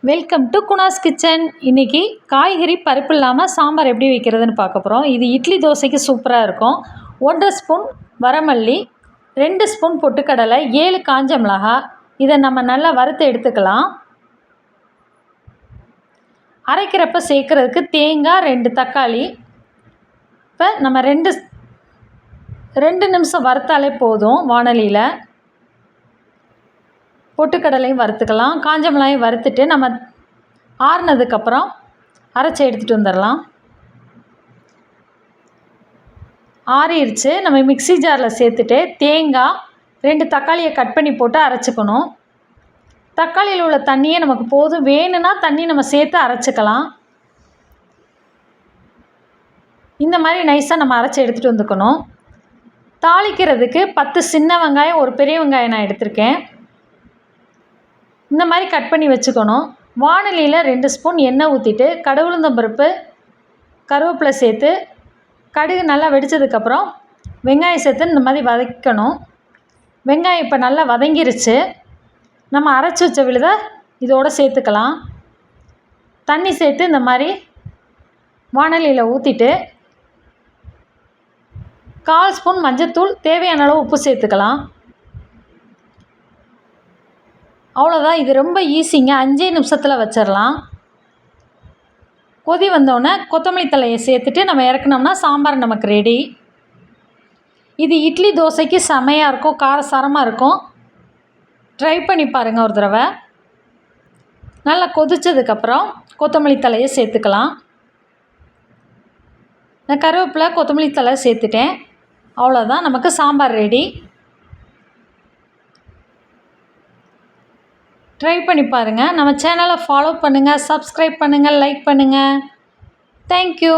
Welcome to குணாஸ் kitchen. இன்றைக்கி காய்கறி பருப்பு இல்லாமல் சாம்பார் எப்படி வைக்கிறதுன்னு பார்க்க போகிறோம். இது இட்லி தோசைக்கு சூப்பராக இருக்கும். 1.5 ஸ்பூன் வரமல்லி, 2 ஸ்பூன் பொட்டுக்கடலை, 7 காஞ்ச மிளகாய். இதை நம்ம நல்லா வறுத்து எடுத்துக்கலாம். அரைக்கிறப்ப சேர்க்குறதுக்கு தேங்காய், 2 தக்காளி. இப்போ நம்ம 2 நிமிஷம் வறுத்தாலே போதும். வாணலியில் பொட்டுக்கடலையும் வறுத்துக்கலாம். காஞ்ச மிளகாயும் வறுத்துட்டு நம்ம ஆறுனதுக்கப்புறம் அரைச்சி எடுத்துகிட்டு வந்துடலாம். ஆறிடுச்சு. நம்ம மிக்ஸி ஜாரில் சேர்த்துட்டு தேங்காய், 2 தக்காளியை கட் பண்ணி போட்டு அரைச்சிக்கணும். தக்காளியில் உள்ள தண்ணியே நமக்கு போதும். வேணும்னா தண்ணி நம்ம சேர்த்து அரைச்சிக்கலாம். இந்த மாதிரி நைஸாக நம்ம அரைச்சி எடுத்துகிட்டு வந்துக்கணும். தாளிக்கிறதுக்கு 10 சின்ன வெங்காயம், 1 பெரிய வெங்காயம் நான் எடுத்திருக்கேன். இந்த மாதிரி கட் பண்ணி வச்சுக்கணும். வாணலியில் 2 ஸ்பூன் எண்ணெய் ஊற்றிட்டு கடவுளுந்தம்பருப்பு, கருவேப்பிலை சேர்த்து கடுகு நல்லா வெடித்ததுக்கப்புறம் வெங்காயம் சேர்த்து இந்த மாதிரி வதக்கணும். வெங்காயம் இப்போ நல்லா வதங்கிருச்சு. நம்ம அரைச்சி வச்ச விழுதை இதோடு சேர்த்துக்கலாம். தண்ணி சேர்த்து இந்த மாதிரி வாணலியில் ஊற்றிட்டு 1/4 ஸ்பூன் மஞ்சத்தூள், தேவையான அளவு உப்பு சேர்த்துக்கலாம். அவ்வளோதான். இது ரொம்ப ஈஸிங்க. 5 நிமிஷத்தில் வச்சிடலாம். கொதி வந்தோடனே கொத்தமல்லி தழையை சேர்த்துட்டு நம்ம இறக்குனோம்னா சாம்பார் நமக்கு ரெடி. இது இட்லி தோசைக்கு செமையாக இருக்கும், காரசாரமாக இருக்கும். ட்ரை பண்ணி பாருங்கள் ஒரு தடவை. நல்லா கொதித்ததுக்கப்புறம் கொத்தமல்லி தழையை சேர்த்துக்கலாம். நான் கருவேப்பிலை, கொத்தமல்லி தழை சேர்த்துட்டேன். அவ்வளோதான், நமக்கு சாம்பார் ரெடி. ட்ரை பண்ணி பாருங்கள். நம்ம சேனலை ஃபாலோ பண்ணுங்கள், சப்ஸ்கிரைப் பண்ணுங்கள், லைக் பண்ணுங்கள். தேங்க்யூ.